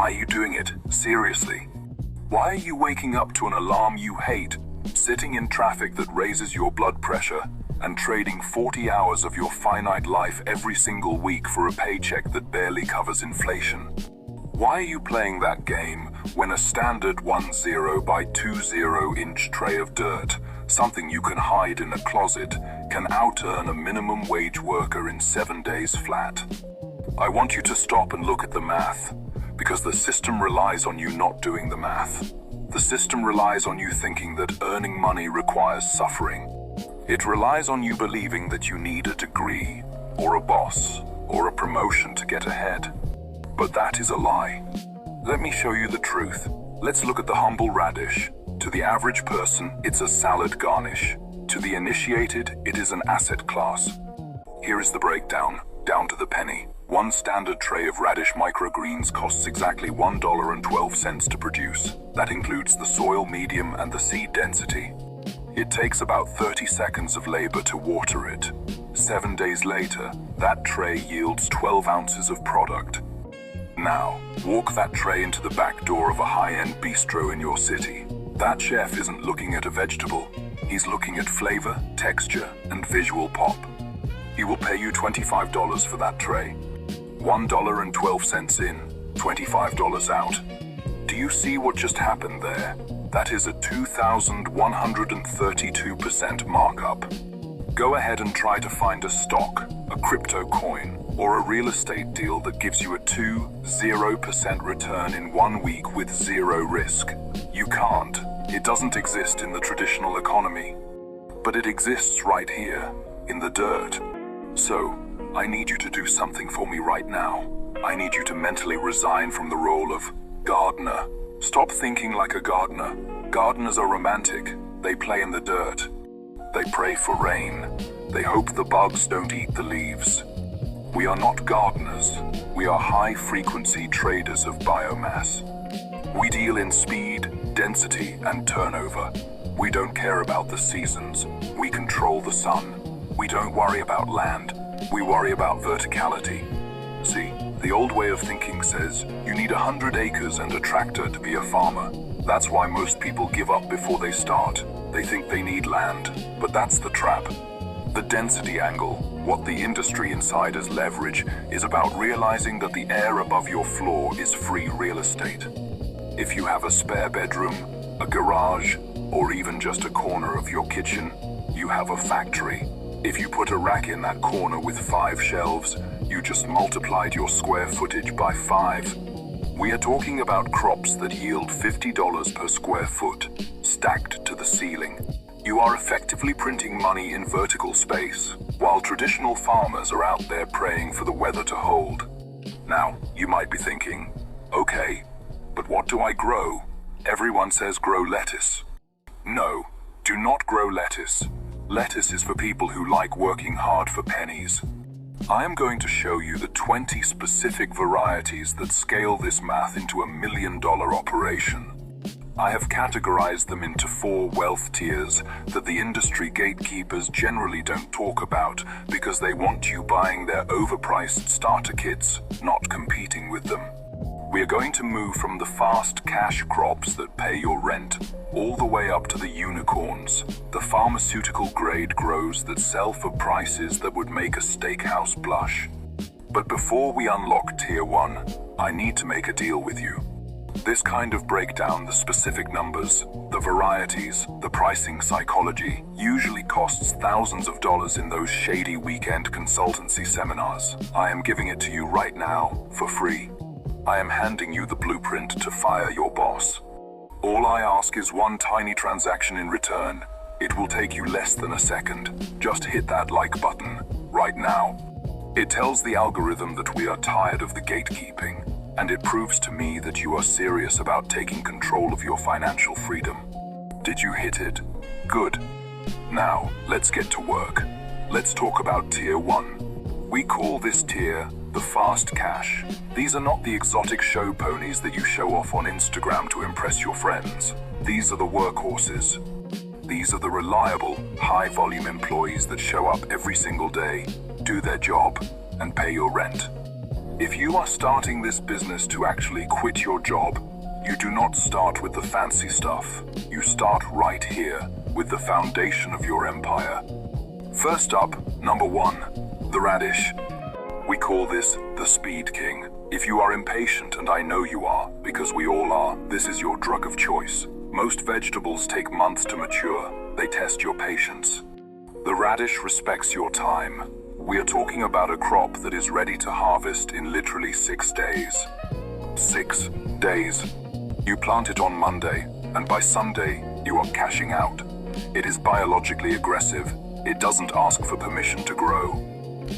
Why are you doing it? Seriously? Why are you waking up to an alarm you hate, sitting in traffic that raises your blood pressure, and trading 40 hours of your finite life every single week for a paycheck that barely covers inflation? Why are you playing that game when a standard 10 by 20 inch tray of dirt, something you can hide in a closet, can out-earn a minimum wage worker in 7 days flat? I want you to stop and look at the math, because the system relies on you not doing the math. The system relies on you thinking that earning money requires suffering. It relies on you believing that you need a degree, or a boss, or a promotion to get ahead. But that is a lie. Let me show you the truth. Let's look at the humble radish. To the average person, it's a salad garnish. To the initiated, it is an asset class. Here is the breakdown, down to the penny. One standard tray of radish microgreens costs exactly $1.12 to produce. That includes the soil medium and the seed density. It takes about 30 seconds of labor to water it. 7 days later, that tray yields 12 ounces of product. Now, walk that tray into the back door of a high-end bistro in your city. That chef isn't looking at a vegetable. He's looking at flavor, texture, and visual pop. He will pay you $25 for that tray. $1.12 in, $25 out. Do you see what just happened there? That is a 2,132% markup. Go ahead and try to find a stock, a crypto coin, or a real estate deal that gives you a 0% return in 1 week with zero risk. You can't. It doesn't exist in the traditional economy. But it exists right here, in the dirt. So, I need you to do something for me right now. I need you to mentally resign from the role of gardener. Stop thinking like a gardener. Gardeners are romantic. They play in the dirt. They pray for rain. They hope the bugs don't eat the leaves. We are not gardeners. We are high-frequency traders of biomass. We deal in speed, density, and turnover. We don't care about the seasons. We control the sun. We don't worry about land. We worry about verticality. See, the old way of thinking says you need 100 acres and a tractor to be a farmer. That's why most people give up before they start. They think they need land, but that's the trap. The density angle, what the industry insiders leverage, is about realizing that the air above your floor is free real estate. If you have a spare bedroom, a garage, or even just a corner of your kitchen, you have a factory. If you put a rack in that corner with 5 shelves, you just multiplied your square footage by 5. We are talking about crops that yield $50 per square foot, stacked to the ceiling. You are effectively printing money in vertical space, while traditional farmers are out there praying for the weather to hold. Now, you might be thinking, okay, but what do I grow? Everyone says grow lettuce. No, do not grow lettuce. Lettuce is for people who like working hard for pennies. I am going to show you the 20 specific varieties that scale this math into $1 million operation. I have categorized them into 4 wealth tiers that the industry gatekeepers generally don't talk about because they want you buying their overpriced starter kits, not competing with them. We are going to move from the fast cash crops that pay your rent all the way up to the unicorns, the pharmaceutical grade grows that sell for prices that would make a steakhouse blush. But before we unlock tier 1, I need to make a deal with you. This kind of breakdown, the specific numbers, the varieties, the pricing psychology, usually costs thousands of dollars in those shady weekend consultancy seminars. I am giving it to you right now, for free. I am handing you the blueprint to fire your boss. All I ask is one tiny transaction in return. It will take you less than a second. Just hit that like button, right now. It tells the algorithm that we are tired of the gatekeeping, and it proves to me that you are serious about taking control of your financial freedom. Did you hit it? Good. Now, let's get to work. Let's talk about tier 1. We call this tier the fast cash. These are not the exotic show ponies that you show off on Instagram to impress your friends. These are the workhorses. These are the reliable, high-volume employees that show up every single day, do their job, and pay your rent. If you are starting this business to actually quit your job, you do not start with the fancy stuff. You start right here with the foundation of your empire. First up, number 1, the radish. We call this the Speed King. If you are impatient, and I know you are, because we all are, this is your drug of choice. Most vegetables take months to mature. They test your patience. The radish respects your time. We are talking about a crop that is ready to harvest in literally 6 days. 6 days. You plant it on Monday, and by Sunday, you are cashing out. It is biologically aggressive. It doesn't ask for permission to grow.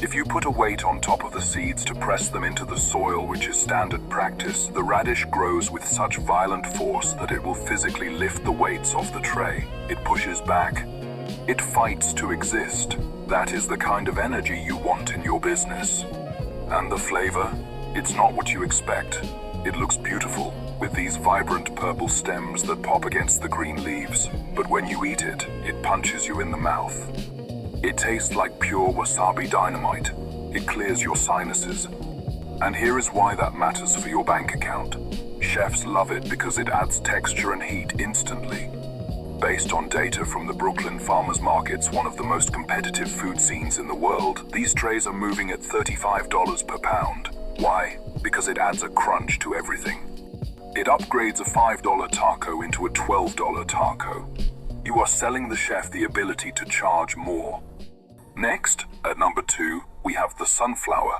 If you put a weight on top of the seeds to press them into the soil, which is standard practice, the radish grows with such violent force that it will physically lift the weights off the tray. It pushes back. It fights to exist. That is the kind of energy you want in your business. And the flavor? It's not what you expect. It looks beautiful, with these vibrant purple stems that pop against the green leaves. But when you eat it, it punches you in the mouth. It tastes like pure wasabi dynamite. It clears your sinuses. And here is why that matters for your bank account. Chefs love it because it adds texture and heat instantly. Based on data from the Brooklyn farmers markets, one of the most competitive food scenes in the world, these trays are moving at $35 per pound. Why? Because it adds a crunch to everything. It upgrades a $5 taco into a $12 taco. You are selling the chef the ability to charge more. Next, at number 2, we have the sunflower.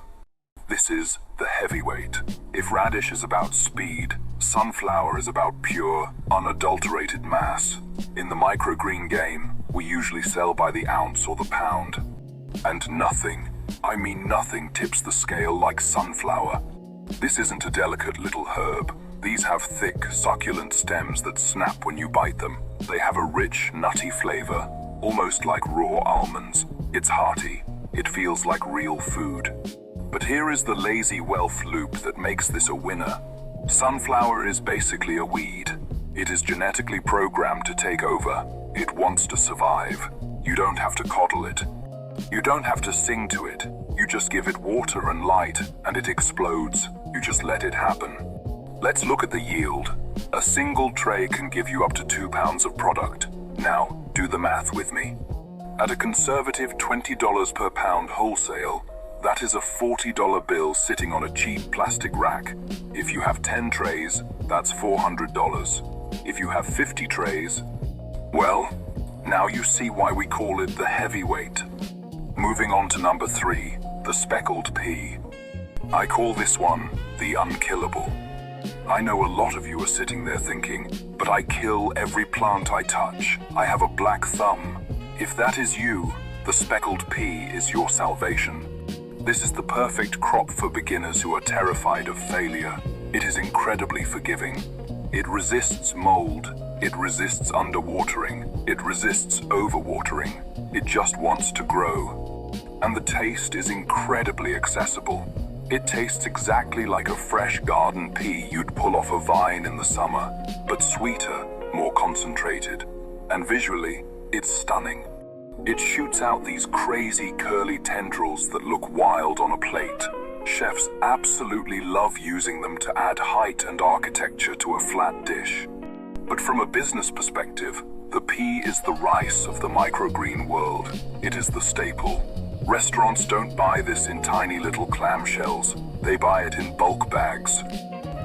This is the heavyweight. If radish is about speed, sunflower is about pure, unadulterated mass. In the microgreen game, we usually sell by the ounce or the pound. And nothing, I mean nothing, tips the scale like sunflower. This isn't a delicate little herb. These have thick, succulent stems that snap when you bite them. They have a rich, nutty flavor, almost like raw almonds. It's hearty. It feels like real food. But here is the lazy wealth loop that makes this a winner. Sunflower is basically a weed. It is genetically programmed to take over. It wants to survive. You don't have to coddle it. You don't have to sing to it. You just give it water and light, and it explodes. You just let it happen. Let's look at the yield. A single tray can give you up to 2 pounds of product. Now, do the math with me. At a conservative $20 per pound wholesale, that is a $40 bill sitting on a cheap plastic rack. If you have 10 trays, that's $400. If you have 50 trays, well, now you see why we call it the heavyweight. Moving on to number 3, the speckled pea. I call this one the unkillable. I know a lot of you are sitting there thinking, but I kill every plant I touch. I have a black thumb. If that is you, the speckled pea is your salvation. This is the perfect crop for beginners who are terrified of failure. It is incredibly forgiving. It resists mold. It resists underwatering. It resists overwatering. It just wants to grow. And the taste is incredibly accessible. It tastes exactly like a fresh garden pea you'd pull off a vine in the summer, but sweeter, more concentrated. And visually, it's stunning. It shoots out these crazy curly tendrils that look wild on a plate. Chefs absolutely love using them to add height and architecture to a flat dish. But from a business perspective, the pea is the rice of the microgreen world. It is the staple. Restaurants don't buy this in tiny little clamshells. They buy it in bulk bags.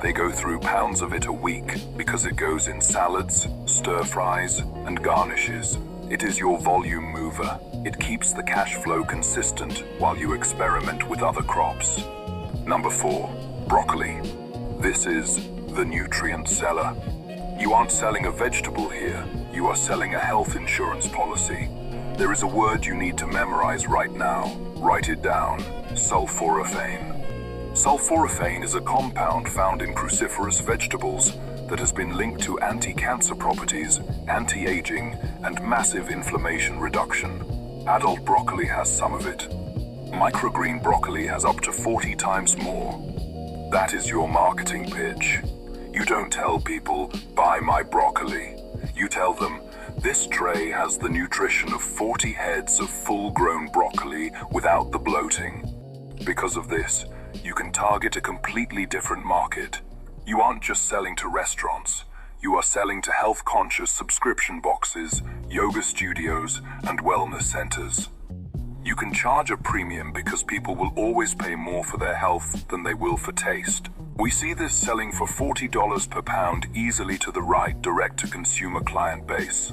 They go through pounds of it a week because it goes in salads, stir-fries, and garnishes. It is your volume mover. It keeps the cash flow consistent while you experiment with other crops. Number 4, broccoli. This is the nutrient seller. You aren't selling a vegetable here. You are selling a health insurance policy. There is a word you need to memorize right now. Write it down. Sulforaphane. Sulforaphane is a compound found in cruciferous vegetables that has been linked to anti-cancer properties, anti-aging, and massive inflammation reduction. Adult broccoli has some of it. Microgreen broccoli has up to 40 times more. That is your marketing pitch. You don't tell people, buy my broccoli. You tell them, this tray has the nutrition of 40 heads of full-grown broccoli without the bloating. Because of this, you can target a completely different market. You aren't just selling to restaurants. You are selling to health-conscious subscription boxes, yoga studios, and wellness centers. You can charge a premium because people will always pay more for their health than they will for taste. We see this selling for $40 per pound easily to the right direct-to-consumer client base.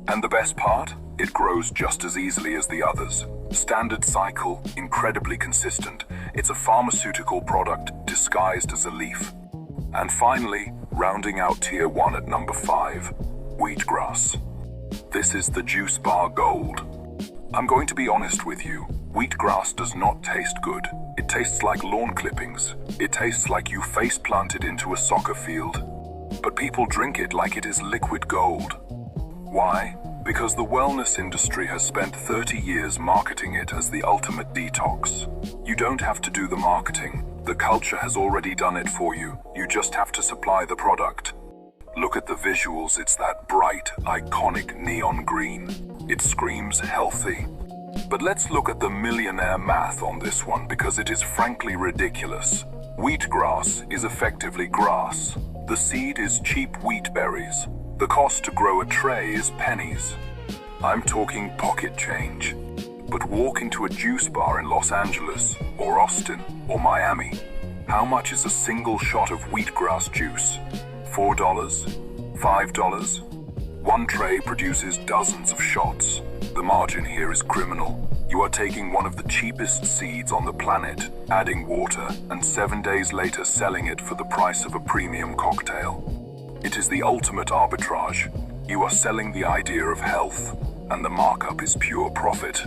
And the best part? It grows just as easily as the others. Standard cycle, incredibly consistent. It's a pharmaceutical product disguised as a leaf. And finally, rounding out tier 1 at number 5, wheatgrass. This is the juice bar gold. I'm going to be honest with you. Wheatgrass does not taste good. It tastes like lawn clippings. It tastes like you face planted into a soccer field. But people drink it like it is liquid gold. Why? Because the wellness industry has spent 30 years marketing it as the ultimate detox. You don't have to do the marketing. The culture has already done it for you. You just have to supply the product. Look at the visuals. It's that bright, iconic neon green. It screams healthy. But let's look at the millionaire math on this one because it is frankly ridiculous. Wheatgrass is effectively grass. The seed is cheap wheat berries. The cost to grow a tray is pennies. I'm talking pocket change. But walk into a juice bar in Los Angeles, or Austin, or Miami. How much is a single shot of wheatgrass juice? $4? $5? One tray produces dozens of shots. The margin here is criminal. You are taking one of the cheapest seeds on the planet, adding water, and 7 days later selling it for the price of a premium cocktail. It is the ultimate arbitrage. You are selling the idea of health, and the markup is pure profit.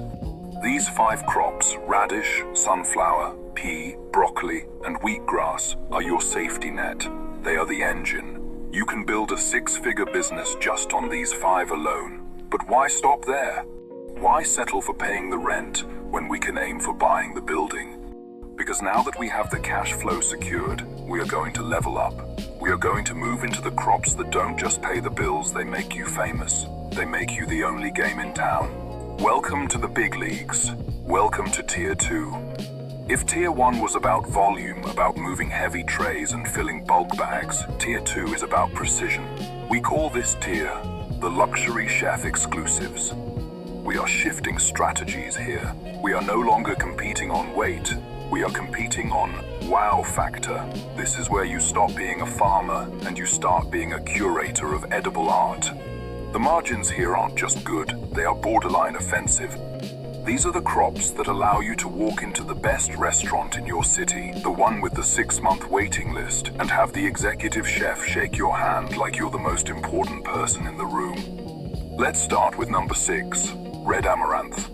These 5 crops, radish, sunflower, pea, broccoli, and wheatgrass, are your safety net. They are the engine. You can build a 6-figure business just on these 5 alone. But why stop there? Why settle for paying the rent when we can aim for buying the building? Because now that we have the cash flow secured, we are going to level up. We are going to move into the crops that don't just pay the bills, they make you famous. They make you the only game in town. Welcome to the big leagues. Welcome to Tier 2. If Tier 1 was about volume, about moving heavy trays and filling bulk bags, Tier 2 is about precision. We call this tier the luxury chef exclusives. We are shifting strategies here. We are no longer competing on weight. We are competing on wow factor. This is where you stop being a farmer and you start being a curator of edible art. The margins here aren't just good, they are borderline offensive. These are the crops that allow you to walk into the best restaurant in your city, the one with the 6-month waiting list, and have the executive chef shake your hand like you're the most important person in the room. Let's start with number 6, red amaranth.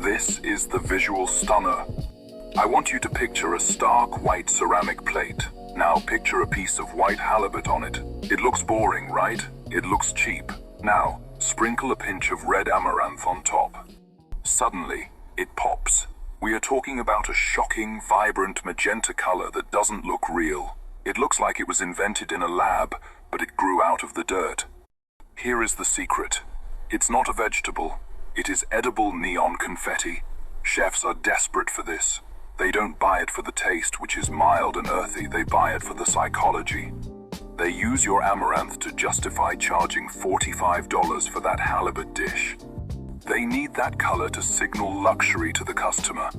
This is the visual stunner. I want you to picture a stark white ceramic plate. Now picture a piece of white halibut on it. It looks boring, right? It looks cheap. Now, sprinkle a pinch of red amaranth on top. Suddenly, it pops. We are talking about a shocking, vibrant magenta color that doesn't look real. It looks like it was invented in a lab, but it grew out of the dirt. Here is the secret. It's not a vegetable. It is edible neon confetti. Chefs are desperate for this. They don't buy it for the taste, which is mild and earthy. They buy it for the psychology. They use your amaranth to justify charging $45 for that halibut dish. They need that color to signal luxury to the customer.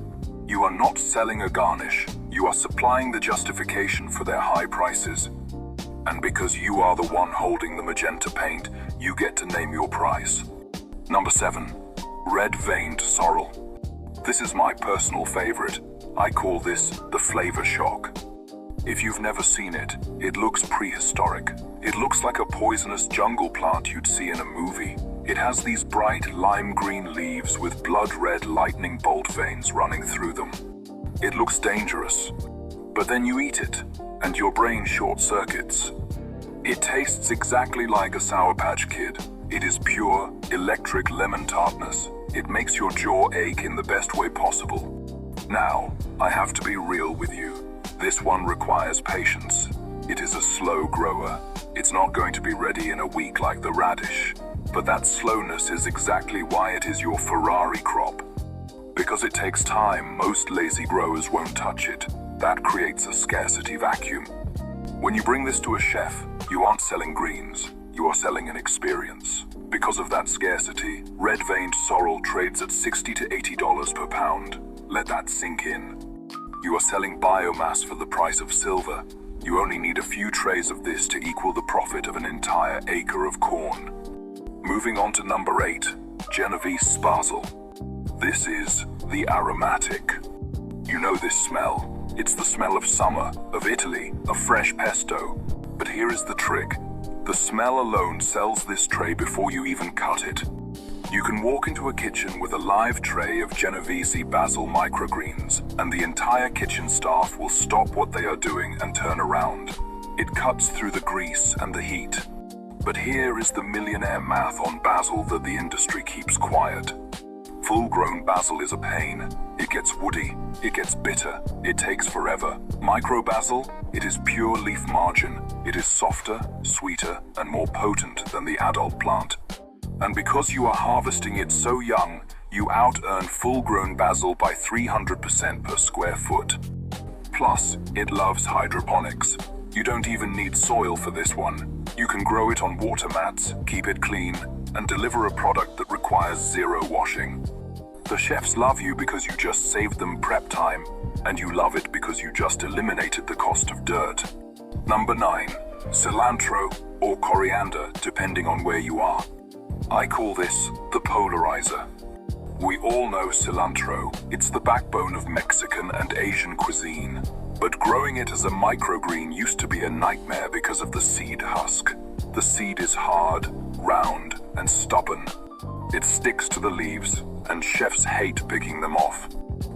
You are not selling a garnish. You are supplying the justification for their high prices. And because you are the one holding the magenta paint, you get to name your price. Number 7, red-veined sorrel. This is my personal favorite. I call this the flavor shock. If you've never seen it, it looks prehistoric. It looks like a poisonous jungle plant you'd see in a movie. It has these bright lime green leaves with blood-red lightning bolt veins running through them. It looks dangerous, but then you eat it, and your brain short-circuits. It tastes exactly like a Sour Patch Kid. It is pure, electric lemon tartness. It makes your jaw ache in the best way possible. Now, I have to be real with you. This one requires patience. It is a slow grower. It's not going to be ready in a week like the radish. But that slowness is exactly why it is your Ferrari crop. Because it takes time, most lazy growers won't touch it. That creates a scarcity vacuum. When you bring this to a chef, you aren't selling greens, you are selling an experience. Because of that scarcity, red-veined sorrel trades at $60 to $80 per pound. Let that sink in. You are selling biomass for the price of silver. You only need a few trays of this to equal the profit of an entire acre of corn. Moving on to number 8, Genovese basil. This is the aromatic. You know this smell. It's the smell of summer, of Italy, of fresh pesto. But here is the trick. The smell alone sells this tray before you even cut it. You can walk into a kitchen with a live tray of Genovese basil microgreens, and the entire kitchen staff will stop what they are doing and turn around. It cuts through the grease and the heat. But here is the millionaire math on basil that the industry keeps quiet. Full-grown basil is a pain. It gets woody, it gets bitter, it takes forever. Micro basil, it is pure leaf margin. It is softer, sweeter, and more potent than the adult plant. And because you are harvesting it so young, you out-earn full-grown basil by 300% per square foot. Plus, it loves hydroponics. You don't even need soil for this one. You can grow it on water mats, keep it clean, and deliver a product that requires zero washing. The chefs love you because you just saved them prep time, and you love it because you just eliminated the cost of dirt. Number 9, cilantro or coriander, depending on where you are. I call this the polarizer. We all know cilantro. It's the backbone of Mexican and Asian cuisine. But growing it as a microgreen used to be a nightmare because of the seed husk. The seed is hard, round, and stubborn. It sticks to the leaves, and chefs hate picking them off.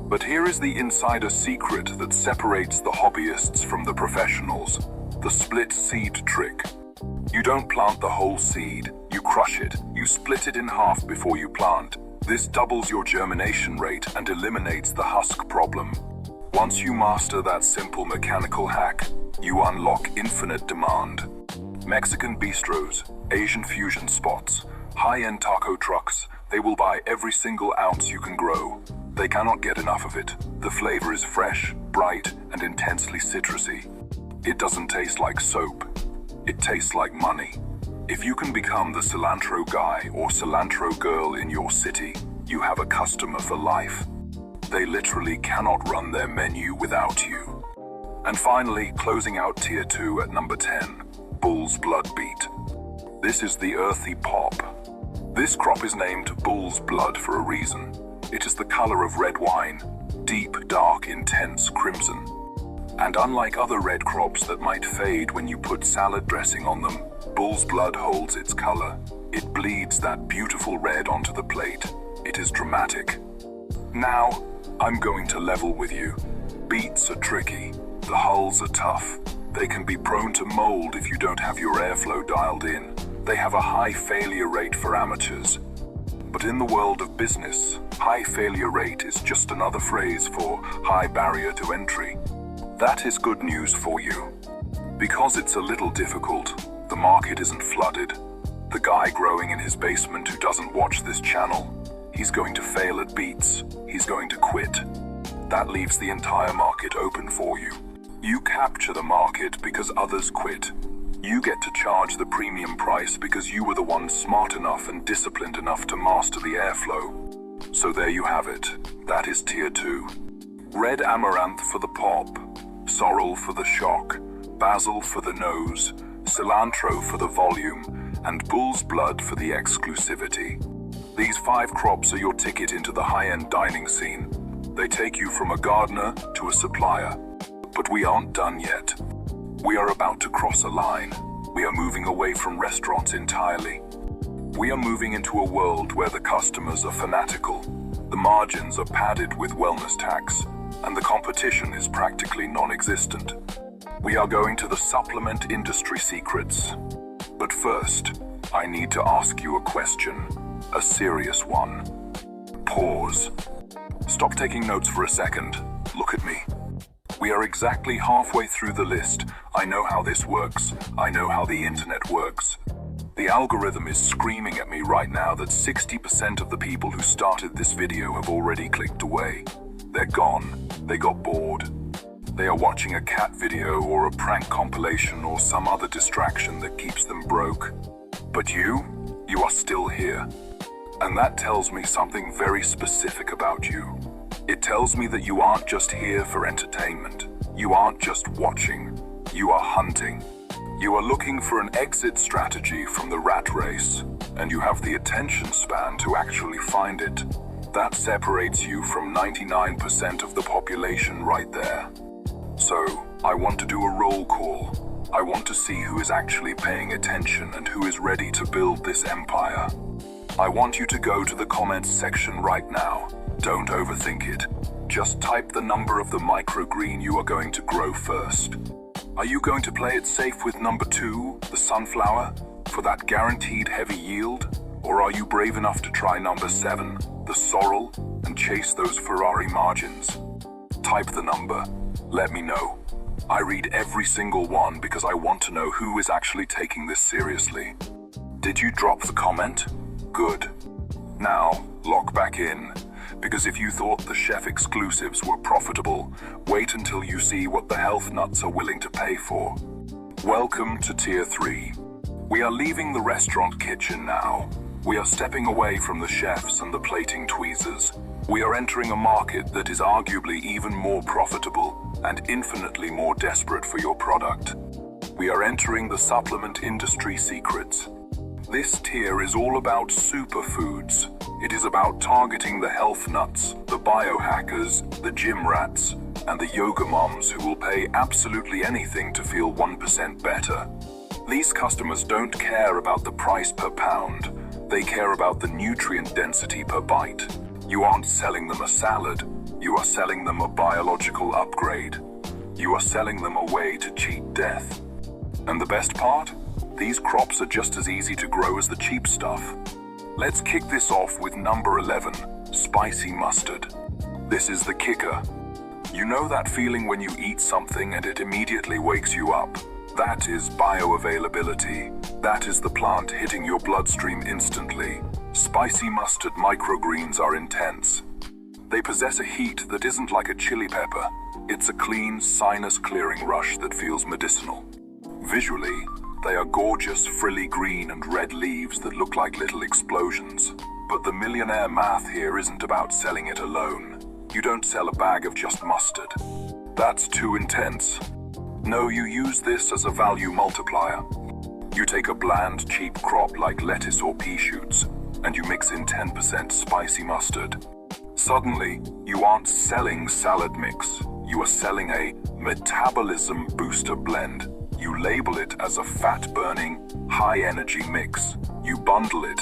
But here is the insider secret that separates the hobbyists from the professionals: the split seed trick. You don't plant the whole seed, you crush it, you split it in half before you plant. This doubles your germination rate and eliminates the husk problem. Once you master that simple mechanical hack, you unlock infinite demand. Mexican bistros, Asian fusion spots, high-end taco trucks, they will buy every single ounce you can grow. They cannot get enough of it. The flavor is fresh, bright, and intensely citrusy. It doesn't taste like soap. It tastes like money. If you can become the cilantro guy or cilantro girl in your city, you have a customer for life. They literally cannot run their menu without you. And finally, closing out Tier 2 at number 10, Bull's Blood Beet. This is the earthy pop. This crop is named Bull's Blood for a reason. It is the color of red wine, deep, dark, intense crimson. And unlike other red crops that might fade when you put salad dressing on them, Bull's Blood holds its color. It bleeds that beautiful red onto the plate. It is dramatic. Now, I'm going to level with you. Beets are tricky. The hulls are tough. They can be prone to mold if you don't have your airflow dialed in. They have a high failure rate for amateurs. But in the world of business, high failure rate is just another phrase for high barrier to entry. That is good news for you. Because it's a little difficult, the market isn't flooded. The guy growing in his basement who doesn't watch this channel, he's going to fail at beets. He's going to quit. That leaves the entire market open for you. You capture the market because others quit. You get to charge the premium price because you were the one smart enough and disciplined enough to master the airflow. So there you have it. That is Tier 2. Red amaranth for the pop, sorrel for the shock, basil for the nose, cilantro for the volume, and bull's blood for the exclusivity. These 5 crops are your ticket into the high-end dining scene. They take you from a gardener to a supplier. But we aren't done yet. We are about to cross a line. We are moving away from restaurants entirely. We are moving into a world where the customers are fanatical, the margins are padded with wellness tax, and the competition is practically non-existent. We are going to the supplement industry secrets. But first, I need to ask you a question, a serious one. Pause. Stop taking notes for a second. Look at me. We are exactly halfway through the list. I know how this works. I know how the internet works. The algorithm is screaming at me right now that 60% of the people who started this video have already clicked away. They're gone. They got bored. They are watching a cat video or a prank compilation or some other distraction that keeps them broke. But you are still here. And that tells me something very specific about you. It tells me that you aren't just here for entertainment. You aren't just watching. You are hunting. You are looking for an exit strategy from the rat race, and you have the attention span to actually find it. That separates you from 99% of the population right there. So, I want to do a roll call. I want to see who is actually paying attention and who is ready to build this empire. I want you to go to the comments section right now. Don't overthink it. Just type the number of the microgreen you are going to grow first. Are you going to play it safe with number 2, the sunflower, for that guaranteed heavy yield? Or are you brave enough to try number 7, the sorrel, and chase those Ferrari margins? Type the number. Let me know. I read every single one because I want to know who is actually taking this seriously. Did you drop the comment? Good. Now, lock back in. Because if you thought the chef exclusives were profitable, wait until you see what the health nuts are willing to pay for. Welcome to Tier 3. We are leaving the restaurant kitchen now. We are stepping away from the chefs and the plating tweezers. We are entering a market that is arguably even more profitable and infinitely more desperate for your product. We are entering the supplement industry secrets. This tier is all about superfoods. It is about targeting the health nuts, the biohackers, the gym rats, and the yoga moms who will pay absolutely anything to feel 1% better. These customers don't care about the price per pound. They care about the nutrient density per bite. You aren't selling them a salad. You are selling them a biological upgrade. You are selling them a way to cheat death. And the best part? These crops are just as easy to grow as the cheap stuff. Let's kick this off with number 11, spicy mustard. This is the kicker. You know that feeling when you eat something and it immediately wakes you up? That is bioavailability. That is the plant hitting your bloodstream instantly. Spicy mustard microgreens are intense. They possess a heat that isn't like a chili pepper. It's a clean, sinus-clearing rush that feels medicinal. Visually, they are gorgeous, frilly green and red leaves that look like little explosions. But the Millionaire math here isn't about selling it alone. You don't sell a bag of just mustard. That's too intense. No, you use this as a value multiplier. You take a bland, cheap crop like lettuce or pea shoots, and you mix in 10% spicy mustard. Suddenly, you aren't selling salad mix. You are selling a metabolism booster blend. You label it as a fat-burning, high-energy mix. You bundle it.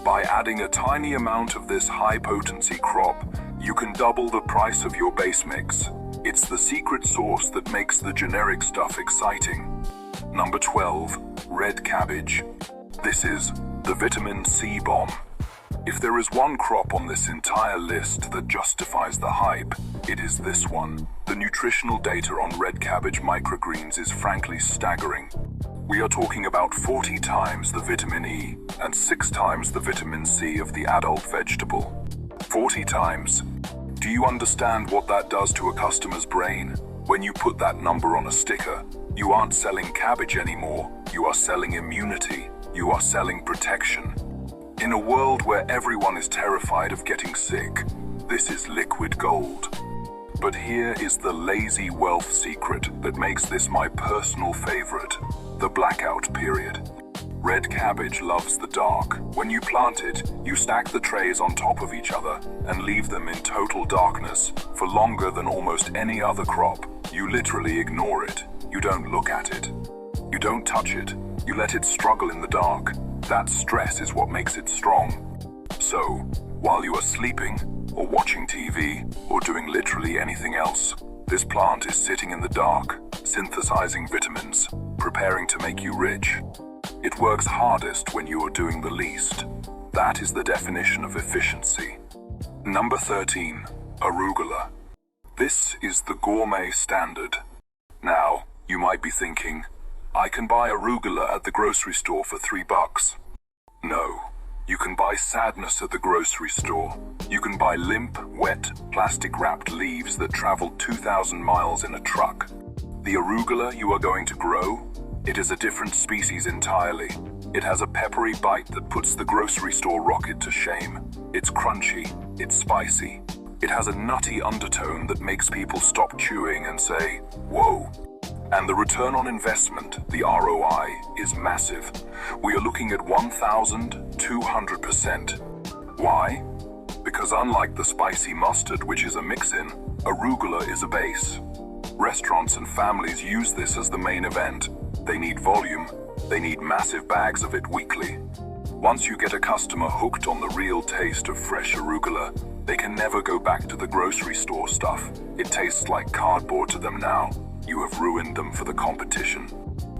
By adding a tiny amount of this high-potency crop, you can double the price of your base mix. It's the secret sauce that makes the generic stuff exciting. Number 12, red cabbage. This is the vitamin C bomb. If there is one crop on this entire list that justifies the hype, it is this one. The nutritional data on red cabbage microgreens is frankly staggering. We are talking about 40 times the vitamin E and 6 times the vitamin C of the adult vegetable. 40 times. Do you understand what that does to a customer's brain? When you put that number on a sticker, you aren't selling cabbage anymore. You are selling immunity. You are selling protection. In a world where everyone is terrified of getting sick, this is liquid gold. But here is the lazy wealth secret that makes this my personal favorite, the blackout period. Red cabbage loves the dark. When you plant it, you stack the trays on top of each other and leave them in total darkness for longer than almost any other crop. You literally ignore it. You don't look at it. You don't touch it. You let it struggle in the dark. That stress is what makes it strong. So, while you are sleeping, or watching TV, or doing literally anything else, this plant is sitting in the dark, synthesizing vitamins, preparing to make you rich. It works hardest when you are doing the least. That is the definition of efficiency. Number 13, arugula. This is the gourmet standard. Now, you might be thinking, I can buy arugula at the grocery store for $3. No, You can buy sadness at the grocery store. You can buy limp, wet, plastic-wrapped leaves that travel 2,000 miles in a truck. The arugula you are going to grow? It is a different species entirely. It has a peppery bite that puts the grocery store rocket to shame. It's crunchy, it's spicy. It has a nutty undertone that makes people stop chewing and say, whoa. And the return on investment, the ROI, is massive. We are looking at 1,200%. Why? Because unlike the spicy mustard, which is a mix-in, arugula is a base. Restaurants and families use this as the main event. They need volume. They need massive bags of it weekly. Once you get a customer hooked on the real taste of fresh arugula, they can never go back to the grocery store stuff. It tastes like cardboard to them now. You have ruined them for the competition.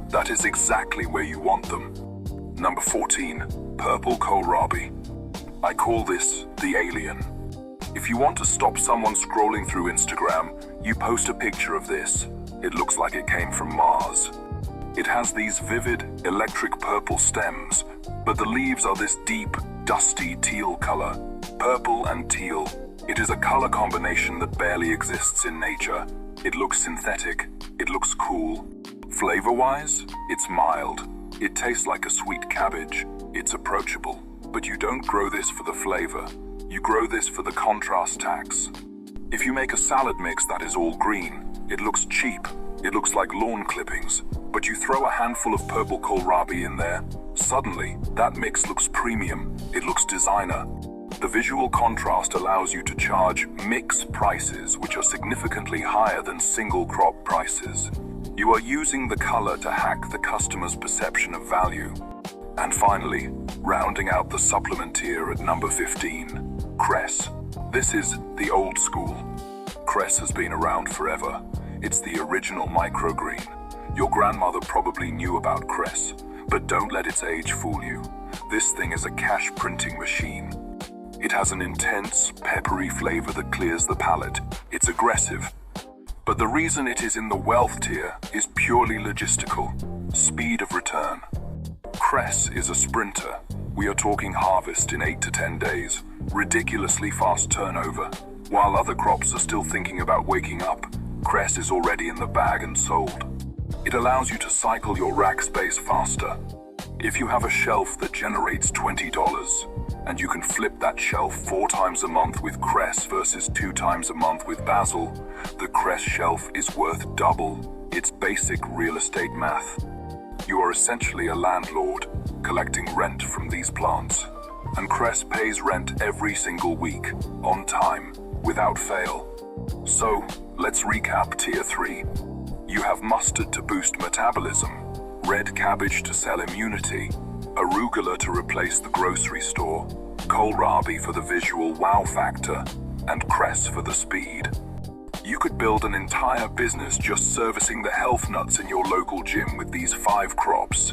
That is exactly where you want them. Number 14, purple kohlrabi. I call this the alien. If you want to stop someone scrolling through Instagram, you post a picture of this. It looks like it came from Mars. It has these vivid, electric purple stems, but the leaves are this deep, dusty teal color. Purple and teal. It is a color combination that barely exists in nature. It looks synthetic. It looks cool. Flavor-wise, it's mild. It tastes like a sweet cabbage. It's approachable. But you don't grow this for the flavor. You grow this for the contrast tax. If you make a salad mix that is all green, it looks cheap. It looks like lawn clippings. But you throw a handful of purple kohlrabi in there, suddenly that mix looks premium. It looks designer. The visual contrast allows you to charge mix prices, which are significantly higher than single crop prices. You are using the color to hack the customer's perception of value. And finally, rounding out the supplement tier at number 15, cress. This is the old school. Cress has been around forever. It's the original microgreen. Your grandmother probably knew about cress, but don't let its age fool you. This thing is a cash printing machine. It has an intense, peppery flavor that clears the palate. It's aggressive. But the reason it is in the wealth tier is purely logistical. Speed of return. Cress is a sprinter. We are talking harvest in 8 to 10 days. Ridiculously fast turnover. While other crops are still thinking about waking up, cress is already in the bag and sold. It allows you to cycle your rack space faster. If you have a shelf that generates $20, and you can flip that shelf 4 times a month with cress versus 2 times a month with basil, the cress shelf is worth double. It's basic real estate math. You are essentially a landlord, collecting rent from these plants. And cress pays rent every single week, on time, without fail. So, let's recap Tier 3. You have mustard to boost metabolism, red cabbage to sell immunity, arugula to replace the grocery store, kohlrabi for the visual wow factor, and cress for the speed. You could build an entire business just servicing the health nuts in your local gym with these 5 crops.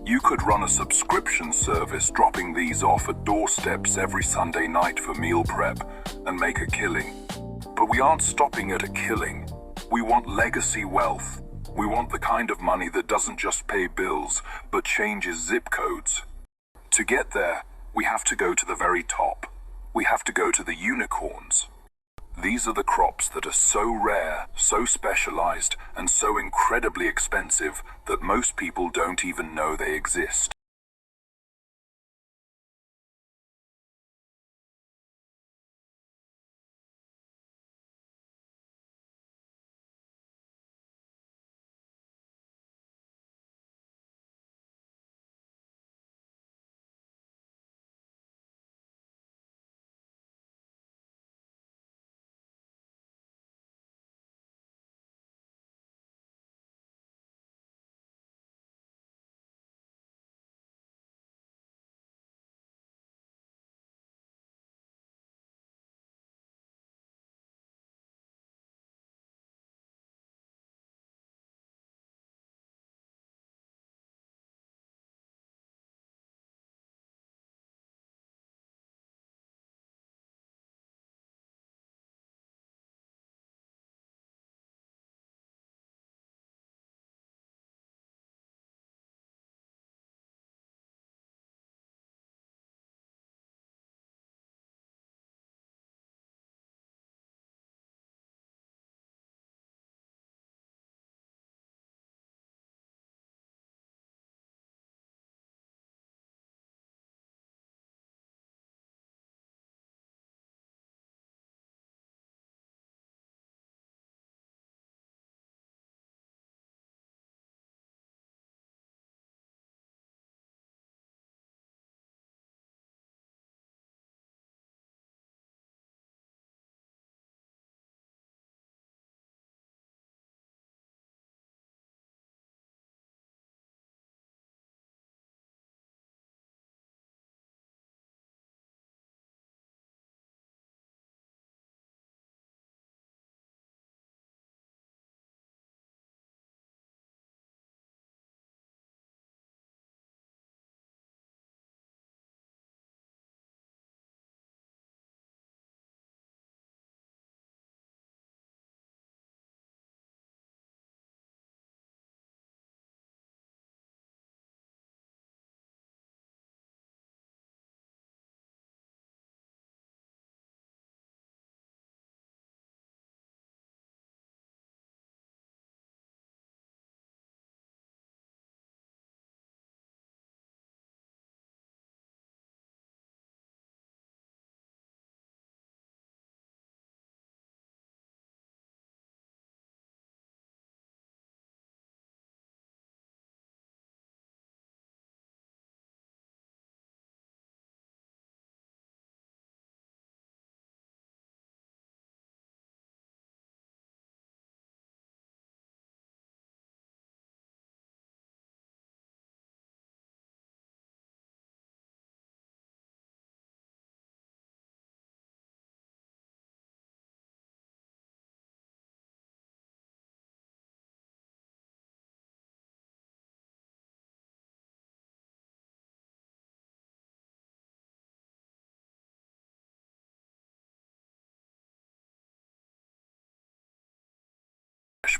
You could run a subscription service dropping these off at doorsteps every Sunday night for meal prep and make a killing. But we aren't stopping at a killing. We want legacy wealth. We want the kind of money that doesn't just pay bills, but changes zip codes. To get there, we have to go to the very top. We have to go to the unicorns. These are the crops that are so rare, so specialized, and so incredibly expensive that most people don't even know they exist.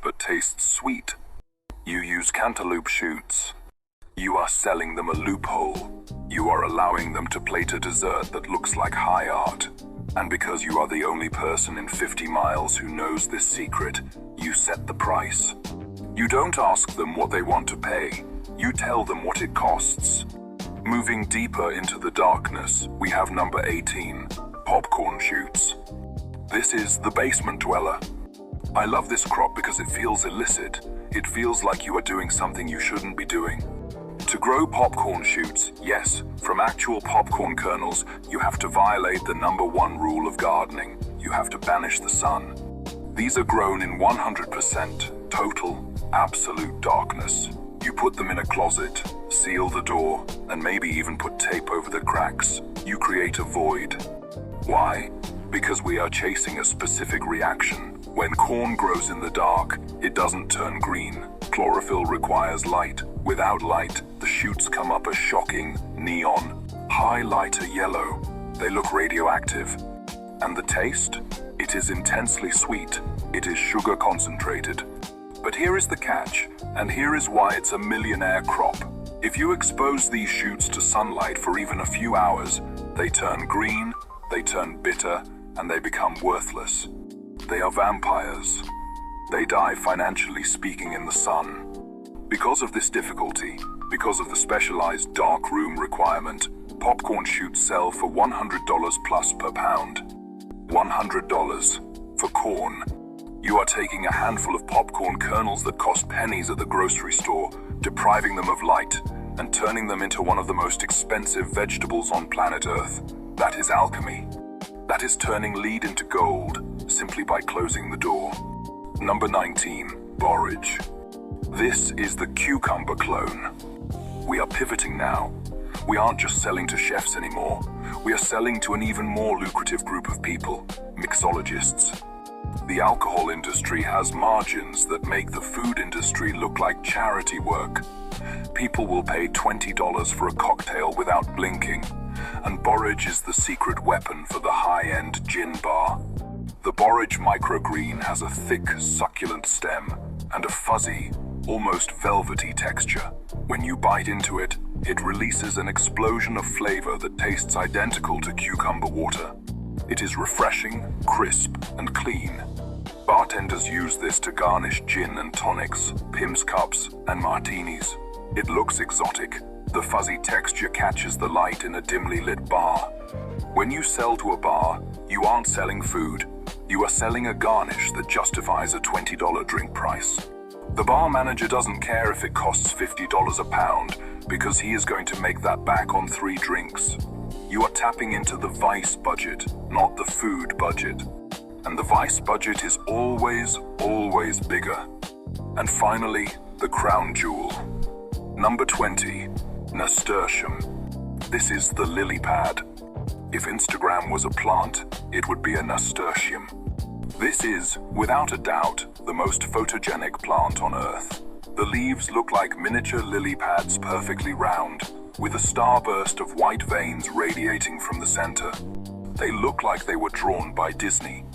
but tastes sweet. You use cantaloupe shoots. You are selling them a loophole. You are allowing them to plate a dessert that looks like high art. And because you are the only person in 50 miles who knows this secret, you set the price. You don't ask them what they want to pay. You tell them what it costs. Moving deeper into the darkness, we have number 18, popcorn shoots. This is the basement dweller. I love this crop because it feels illicit. It feels like you are doing something you shouldn't be doing. To grow popcorn shoots, yes, from actual popcorn kernels, you have to violate the number 1 rule of gardening. You have to banish the sun. These are grown in 100% total, absolute darkness. You put them in a closet, seal the door, and maybe even put tape over the cracks. You create a void. Why? Because we are chasing a specific reaction. When corn grows in the dark, it doesn't turn green. Chlorophyll requires light. Without light, the shoots come up as shocking, neon, highlighter yellow. They look radioactive. And the taste? It is intensely sweet. It is sugar concentrated. But here is the catch, and here is why it's a millionaire crop. If you expose these shoots to sunlight for even a few hours, they turn green, they turn bitter, and they become worthless. They are vampires. They die financially speaking in the sun. Because of this difficulty, because of the specialized dark room requirement, popcorn shoots sell for $100 plus per pound. $100 for corn. You are taking a handful of popcorn kernels that cost pennies at the grocery store, depriving them of light, and turning them into one of the most expensive vegetables on planet Earth. That is alchemy. That is turning lead into gold, simply by closing the door. Number 19, borage. This is the cucumber clone. We are pivoting now. We aren't just selling to chefs anymore. We are selling to an even more lucrative group of people, mixologists. The alcohol industry has margins that make the food industry look like charity work. People will pay $20 for a cocktail without blinking, and borage is the secret weapon for the high-end gin bar. The borage microgreen has a thick, succulent stem and a fuzzy, almost velvety texture. When you bite into it, it releases an explosion of flavor that tastes identical to cucumber water. It is refreshing, crisp, and clean. Bartenders use this to garnish gin and tonics, Pim's cups, and martinis. It looks exotic. The fuzzy texture catches the light in a dimly lit bar. When you sell to a bar, you aren't selling food. You are selling a garnish that justifies a $20 drink price. The bar manager doesn't care if it costs $50 a pound, because he is going to make that back on 3 drinks. You are tapping into the vice budget, not the food budget. And the vice budget is always, always bigger. And finally, the crown jewel. Number 20, nasturtium. This is the lily pad. If Instagram was a plant, it would be a nasturtium. This is, without a doubt, the most photogenic plant on Earth. The leaves look like miniature lily pads, perfectly round, with a starburst of white veins radiating from the center. They look like they were drawn by Disney.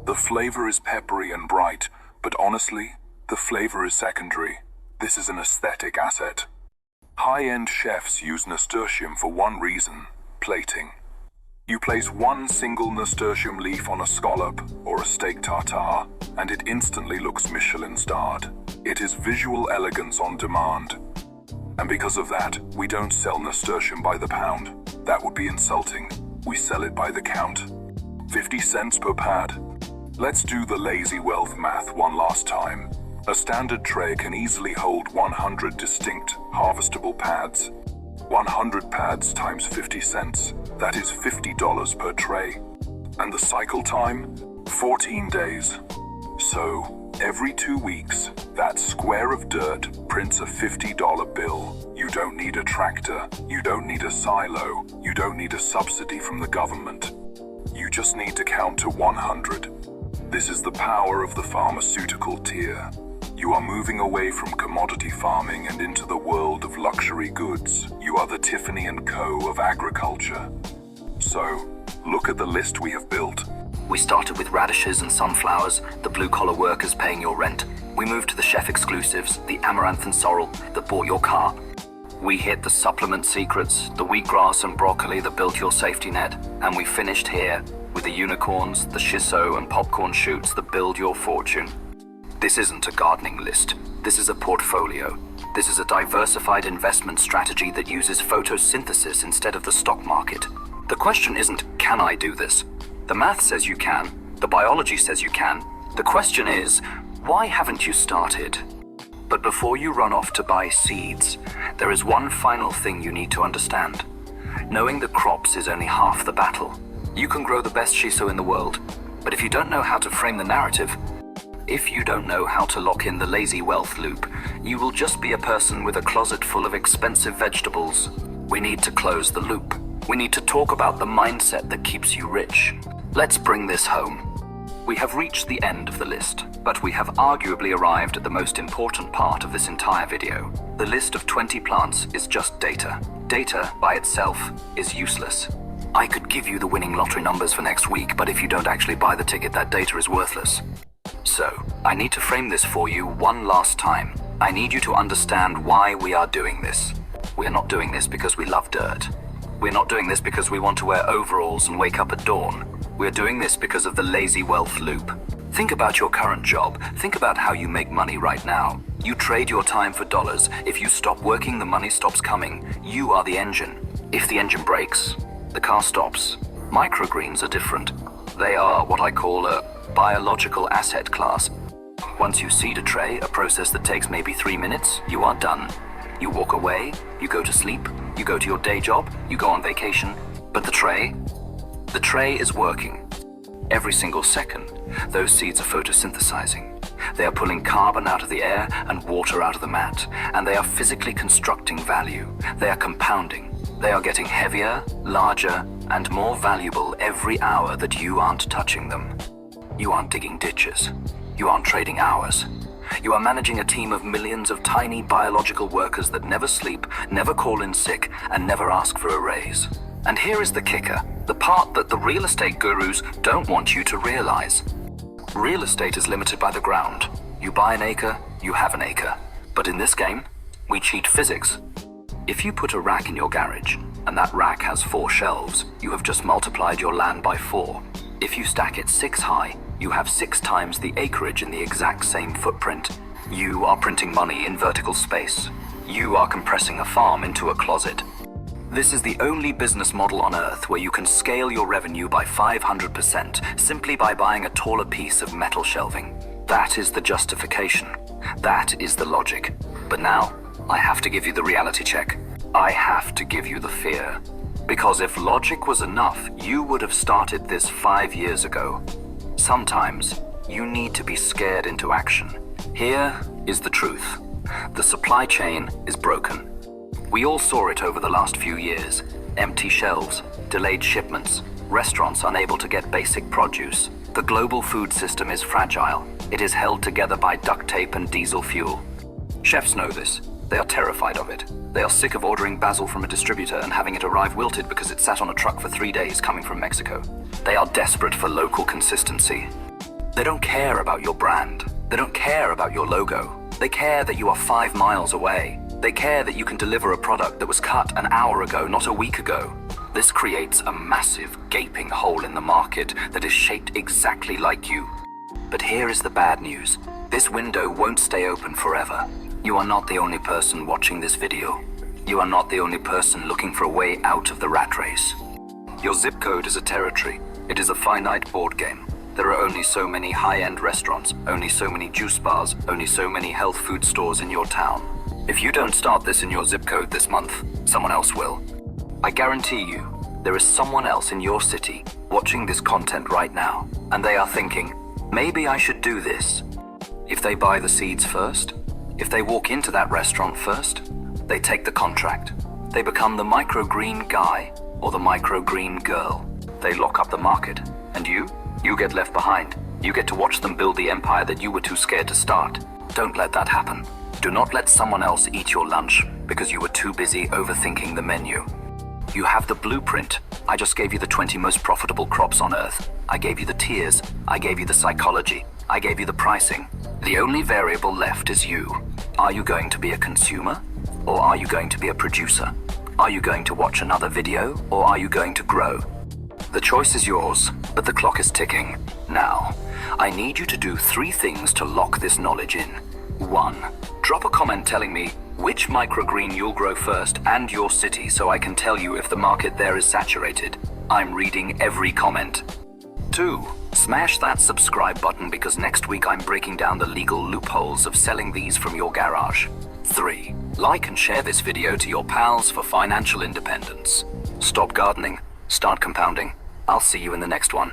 The flavor is peppery and bright, but honestly, the flavor is secondary. This is an aesthetic asset. High-end chefs use nasturtium for one reason: plating. You place one single nasturtium leaf on a scallop or a steak tartare, and it instantly looks Michelin-starred. It is visual elegance on demand. And because of that, we don't sell nasturtium by the pound. That would be insulting. We sell it by the count. 50 cents per pad. Let's do the lazy wealth math one last time. A standard tray can easily hold 100 distinct, harvestable pads. 100 pads times 50 cents. That is $50 per tray. And the cycle time? 14 days. So, every 2 weeks, that square of dirt prints a $50 bill. You don't need a tractor. You don't need a silo. You don't need a subsidy from the government. You just need to count to 100. This is the power of the pharmaceutical tier. You are moving away from commodity farming and into the world of luxury goods. You are the Tiffany & Co. of agriculture. So, look at the list we have built. We started with radishes and sunflowers, the blue-collar workers paying your rent. We moved to the chef exclusives, the amaranth and sorrel that bought your car. We hit the supplement secrets, the wheatgrass and broccoli that built your safety net, and we finished here with the unicorns, the shiso and popcorn shoots that build your fortune. This isn't a gardening list. This is a portfolio. This is a diversified investment strategy that uses photosynthesis instead of the stock market. The question isn't, can I do this? The math says you can. The biology says you can. The question is, why haven't you started? But before you run off to buy seeds, there is one final thing you need to understand. Knowing the crops is only half the battle. You can grow the best shiso in the world, but if you don't know how to frame the narrative, if you don't know how to lock in the lazy wealth loop, you will just be a person with a closet full of expensive vegetables. We need to close the loop. We need to talk about the mindset that keeps you rich. Let's bring this home. We have reached the end of the list, but we have arguably arrived at the most important part of this entire video. The list of 20 plants is just data. Data by itself is useless. I could give you the winning lottery numbers for next week, but if you don't actually buy the ticket, that data is worthless. So, I need to frame this for you one last time. I need you to understand why we are doing this. We are not doing this because we love dirt. We're not doing this because we want to wear overalls and wake up at dawn. We're doing this because of the lazy wealth loop. Think about your current job. Think about how you make money right now. You trade your time for dollars. If you stop working, the money stops coming. You are the engine. If the engine breaks, the car stops. Microgreens are different. They are what I call a biological asset class. Once you seed a tray, a process that takes maybe 3 minutes, you are done. You walk away, you go to sleep, you go to your day job, you go on vacation. But the tray is working. Every single second, those seeds are photosynthesizing. They are pulling carbon out of the air and water out of the mat, and they are physically constructing value. They are compounding. They are getting heavier, larger, and more valuable every hour that you aren't touching them. You aren't digging ditches. You aren't trading hours. You are managing a team of millions of tiny biological workers that never sleep, never call in sick, and never ask for a raise. And here is the kicker, the part that the real estate gurus don't want you to realize. Real estate is limited by the ground. You buy an acre, you have an acre. But in this game, we cheat physics. If you put a rack in your garage, and that rack has 4 shelves, you have just multiplied your land by 4. If you stack it 6 high, you have 6 times the acreage in the exact same footprint. You are printing money in vertical space. You are compressing a farm into a closet. This is the only business model on earth where you can scale your revenue by 500% simply by buying a taller piece of metal shelving. That is the justification. That is the logic. But now, I have to give you the reality check. I have to give you the fear. Because if logic was enough, you would have started this 5 years ago. Sometimes, you need to be scared into action. Here is the truth. The supply chain is broken. We all saw it over the last few years. Empty shelves, delayed shipments, restaurants unable to get basic produce. The global food system is fragile. It is held together by duct tape and diesel fuel. Chefs know this. They are terrified of it. They are sick of ordering basil from a distributor and having it arrive wilted because it sat on a truck for 3 days coming from Mexico. They are desperate for local consistency. They don't care about your brand. They don't care about your logo. They care that you are 5 miles away. They care that you can deliver a product that was cut an hour ago, not a week ago. This creates a massive, gaping hole in the market that is shaped exactly like you. But here is the bad news. This window won't stay open forever. You are not the only person watching this video. You are not the only person looking for a way out of the rat race. Your zip code is a territory. It is a finite board game. There are only so many high-end restaurants, only so many juice bars, only so many health food stores in your town. If you don't start this in your zip code this month, someone else will. I guarantee you, there is someone else in your city watching this content right now, and they are thinking, maybe I should do this. If they buy the seeds first, if they walk into that restaurant first, they take the contract. They become the microgreen guy or the microgreen girl. They lock up the market, and you get left behind. You get to watch them build the empire that you were too scared to start. Don't let that happen. Do not let someone else eat your lunch because you were too busy overthinking the menu. You have the blueprint. I just gave you the 20 most profitable crops on earth. I gave you the tiers. I gave you the psychology. I gave you the pricing. The only variable left is you. Are you going to be a consumer? Or are you going to be a producer? Are you going to watch another video? Or are you going to grow? The choice is yours, but the clock is ticking. Now, I need you to do 3 things to lock this knowledge in. 1. Drop a comment telling me which microgreen you'll grow first and your city so I can tell you if the market there is saturated. I'm reading every comment. 2. Smash that subscribe button because next week I'm breaking down the legal loopholes of selling these from your garage. 3. Like and share this video to your pals for financial independence. Stop gardening, start compounding. I'll see you in the next one.